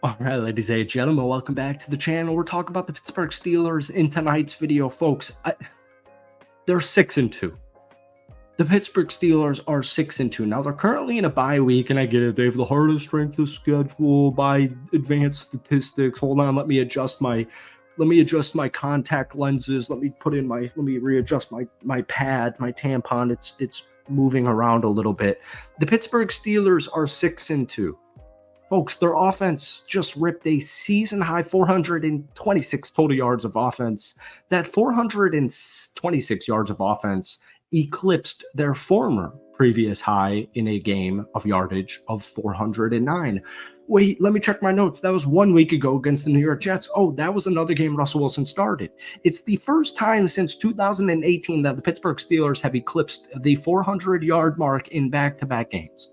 All right, ladies and gentlemen, welcome back to the channel. We're talking about the Pittsburgh Steelers in tonight's video, folks. They're 6-2. The Pittsburgh Steelers are 6-2. Now they're currently in a bye week, and I get it. They have the hardest strength of schedule by advanced statistics. Hold on, let me adjust my contact lenses. Let me readjust my pad, my tampon. It's moving around a little bit. The Pittsburgh Steelers are 6-2. Folks, their offense just ripped a season-high 426 total yards of offense. That 426 yards of offense eclipsed their former previous high in a game of yardage of 409. Wait, let me check my notes. That was 1 week ago against the New York Jets. Oh, that was another game Russell Wilson started. It's the first time since 2018 that the Pittsburgh Steelers have eclipsed the 400-yard mark in back-to-back games.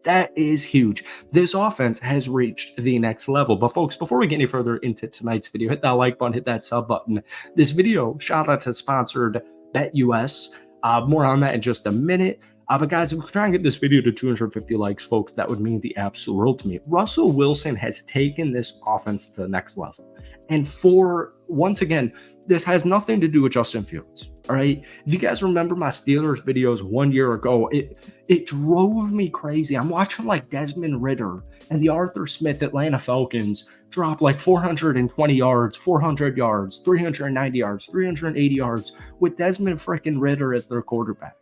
That is huge. This offense has reached the next level. But folks, before we get any further into tonight's video, hit that like button, hit that sub button. This video, shout out to sponsored BetUS. More on that in just a minute. But guys, if we try and get this video to 250 likes, folks, that would mean the absolute world to me. Russell Wilson has taken this offense to the next level. And once again, this has nothing to do with Justin Fields. All right. If you guys remember my Steelers videos 1 year ago, it drove me crazy. I'm watching like Desmond Ridder and the Arthur Smith Atlanta Falcons drop like 420 yards, 400 yards, 390 yards, 380 yards with Desmond freaking Ridder as their quarterback.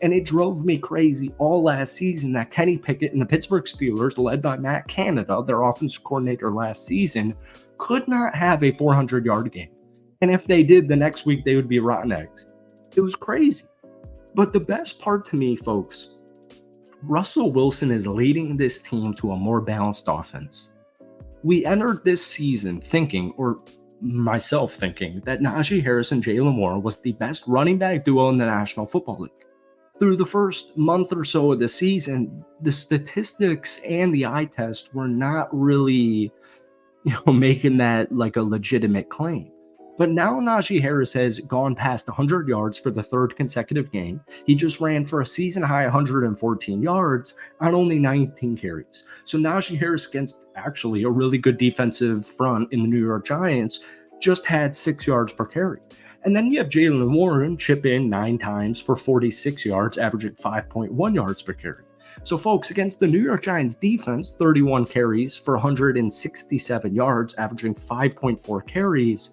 And it drove me crazy all last season that Kenny Pickett and the Pittsburgh Steelers, led by Matt Canada, their offensive coordinator last season, could not have a 400-yard game. And if they did, the next week they would be rotten eggs. It was crazy. But the best part to me, folks, Russell Wilson is leading this team to a more balanced offense. We entered this season thinking, or myself thinking, that Najee Harris and Jalen Moore was the best running back duo in the National Football League. Through the first month or so of the season, the statistics and the eye test were not really, making that like a legitimate claim. But now Najee Harris has gone past 100 yards for the third consecutive game. He just ran for a season-high 114 yards on only 19 carries. So Najee Harris, against actually a really good defensive front in the New York Giants, just had 6 yards per carry. And then you have Jalen Warren chip in 9 times for 46 yards, averaging 5.1 yards per carry. So, folks, against the New York Giants defense, 31 carries for 167 yards, averaging 5.4 carries.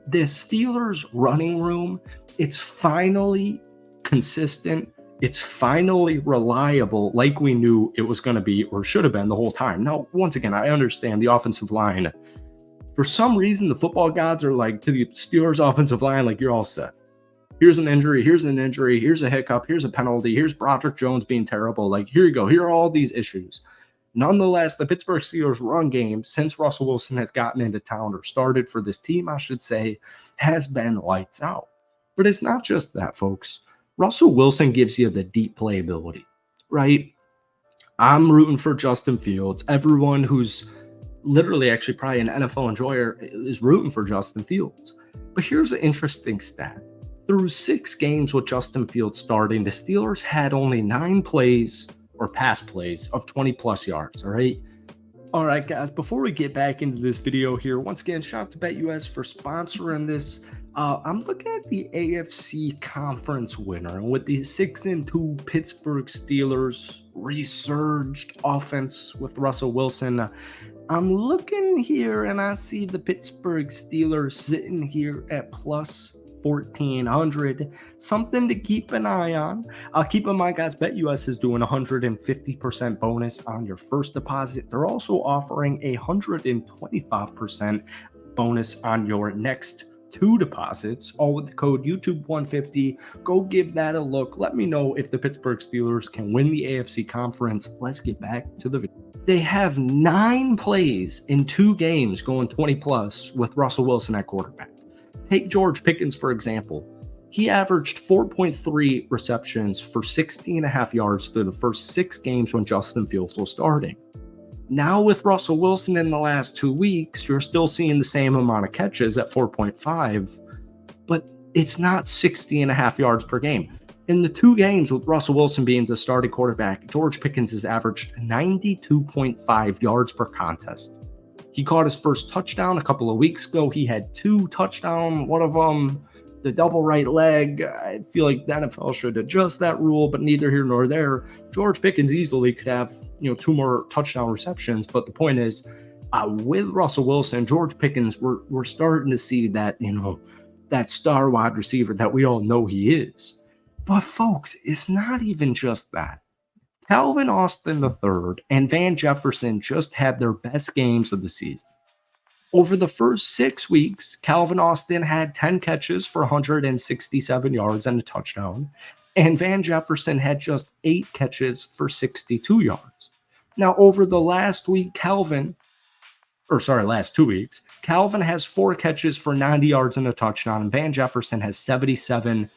The Steelers running room, it's finally consistent. It's finally reliable, like we knew it was going to be or should have been the whole time. Now, once again, I understand the offensive line. For some reason, the football gods are like to the Steelers offensive line, like, you're all set. Here's an injury, here's a hiccup, here's a penalty, here's Broderick Jones being terrible. Like, here you go. Here are all these issues. Nonetheless, the Pittsburgh Steelers run game, since Russell Wilson has gotten into town, or started for this team, I should say, has been lights out. But it's not just that, folks. Russell Wilson gives you the deep playability, right? I'm rooting for Justin Fields. Everyone who's literally actually probably an NFL enjoyer is rooting for Justin Fields. But here's an interesting stat. Through 6 games with Justin Fields starting, the Steelers had only 9 plays or pass plays of 20-plus yards, all right? All right, guys, before we get back into this video here, once again, shout out to BetUS for sponsoring this. I'm looking at the AFC Conference winner, and with the 6-2 Pittsburgh Steelers resurged offense with Russell Wilson, I'm looking here and I see the Pittsburgh Steelers sitting here at plus 1,400, something to keep an eye on. Keep in mind, guys, BetUS is doing 150% bonus on your first deposit. They're also offering 125% bonus on your next 2 deposits, all with the code YouTube150. Go give that a look. Let me know if the Pittsburgh Steelers can win the AFC Conference. Let's get back to the video. They have 9 plays in 2 games going 20-plus with Russell Wilson at quarterback. Take George Pickens, for example. He averaged 4.3 receptions for 60.5 yards through the first 6 games when Justin Fields was starting. Now with Russell Wilson in the last 2 weeks, you're still seeing the same amount of catches at 4.5, but it's not 60.5 yards per game. In the 2 games with Russell Wilson being the starting quarterback, George Pickens has averaged 92.5 yards per contest. He caught his first touchdown a couple of weeks ago. He had 2 touchdowns, one of them the double right leg. I feel like the NFL should adjust that rule, but neither here nor there. George Pickens easily could have 2 more touchdown receptions, but the point is, with Russell Wilson, George Pickens, we're starting to see that that star wide receiver that we all know he is. But folks, it's not even just that. Calvin Austin III and Van Jefferson just had their best games of the season. Over the first 6 weeks, Calvin Austin had 10 catches for 167 yards and a touchdown, and Van Jefferson had just 8 catches for 62 yards. Now, over the last 2 weeks, Calvin has 4 catches for 90 yards and a touchdown, and Van Jefferson has 77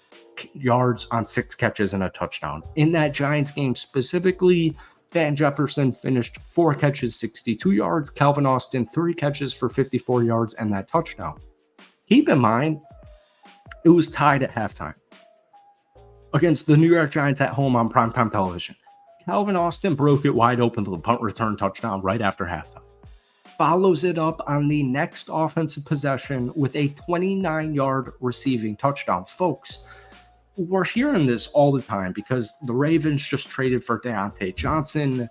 yards on 6 catches and a touchdown. In that Giants game specifically, Van Jefferson finished 4 catches, 62 yards. Calvin Austin, 3 catches for 54 yards and that touchdown. Keep in mind, it was tied at halftime against the New York Giants at home on primetime television. Calvin Austin broke it wide open to the punt return touchdown right after halftime. Follows it up on the next offensive possession with a 29-yard receiving touchdown. Folks, we're hearing this all the time because the Ravens just traded for Deontay Johnson,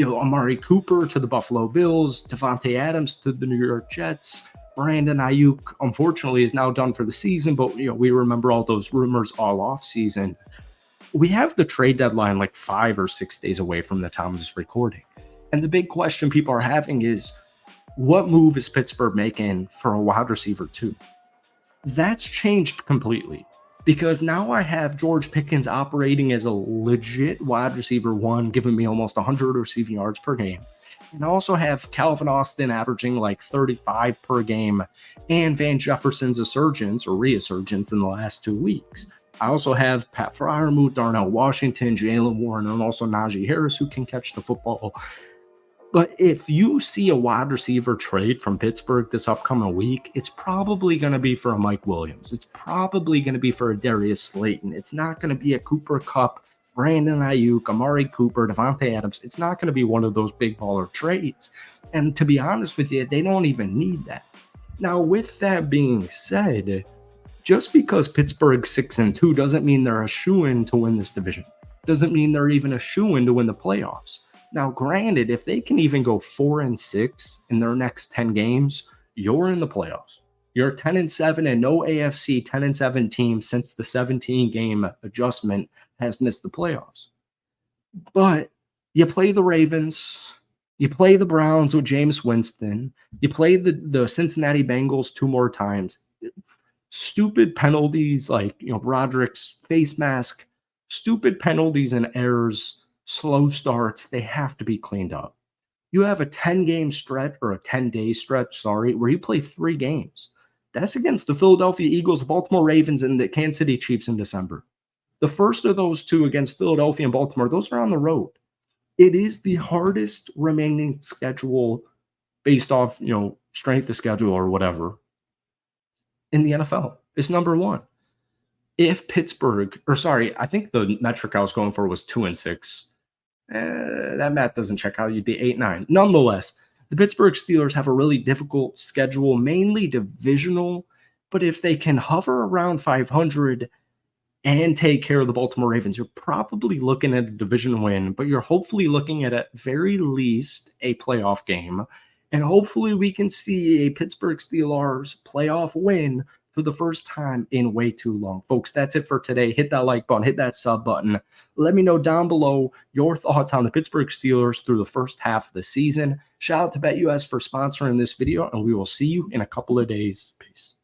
Amari Cooper to the Buffalo Bills, Devontae Adams to the New York Jets. Brandon Ayuk, unfortunately, is now done for the season, but we remember all those rumors all off season. We have the trade deadline like 5 or 6 days away from the time of this recording. And the big question people are having is, what move is Pittsburgh making for a wide receiver 2? That's changed completely. Because now I have George Pickens operating as a legit wide receiver 1, giving me almost 100 receiving yards per game. And I also have Calvin Austin averaging like 35 per game, and Van Jefferson's resurgence in the last 2 weeks. I also have Pat Freiermuth, Darnell Washington, Jalen Warren, and also Najee Harris, who can catch the football. But if you see a wide receiver trade from Pittsburgh this upcoming week, it's probably going to be for a Mike Williams. It's probably going to be for a Darius Slayton. It's not going to be a Cooper Kupp, Brandon Ayuk, Amari Cooper, Devontae Adams. It's not going to be one of those big baller trades. And to be honest with you, they don't even need that. Now, with that being said, just because Pittsburgh's 6-2 doesn't mean they're a shoo-in to win this division. Doesn't mean they're even a shoo-in to win the playoffs. Now, granted, if they can even go 4-6 in their next 10 games, you're in the playoffs. You're 10-7 and no AFC 10-7 team since the 17-game adjustment has missed the playoffs. But you play the Ravens, you play the Browns with Jameis Winston, you play the Cincinnati Bengals 2 more times. Stupid penalties like Broderick's face mask, stupid penalties and errors. Slow starts, they have to be cleaned up. You have a 10-game stretch or a 10-day stretch, where you play 3 games. That's against the Philadelphia Eagles, the Baltimore Ravens, and the Kansas City Chiefs in December. The first of those 2 against Philadelphia and Baltimore, those are on the road. It is the hardest remaining schedule based off, strength of schedule or whatever in the NFL. It's number 1. If Pittsburgh, I think the metric I was going for was 2-6. That math doesn't check out. You'd be 8-9. Nonetheless, the Pittsburgh Steelers have a really difficult schedule, mainly divisional. But if they can hover around 500 and take care of the Baltimore Ravens, you're probably looking at a division win, but you're hopefully looking at very least a playoff game. And hopefully we can see a Pittsburgh Steelers playoff win for the first time in way too long. Folks, that's it for today. Hit that like button, hit that sub button. Let me know down below your thoughts on the Pittsburgh Steelers through the first half of the season. Shout out to BetUS for sponsoring this video, and we will see you in a couple of days. Peace.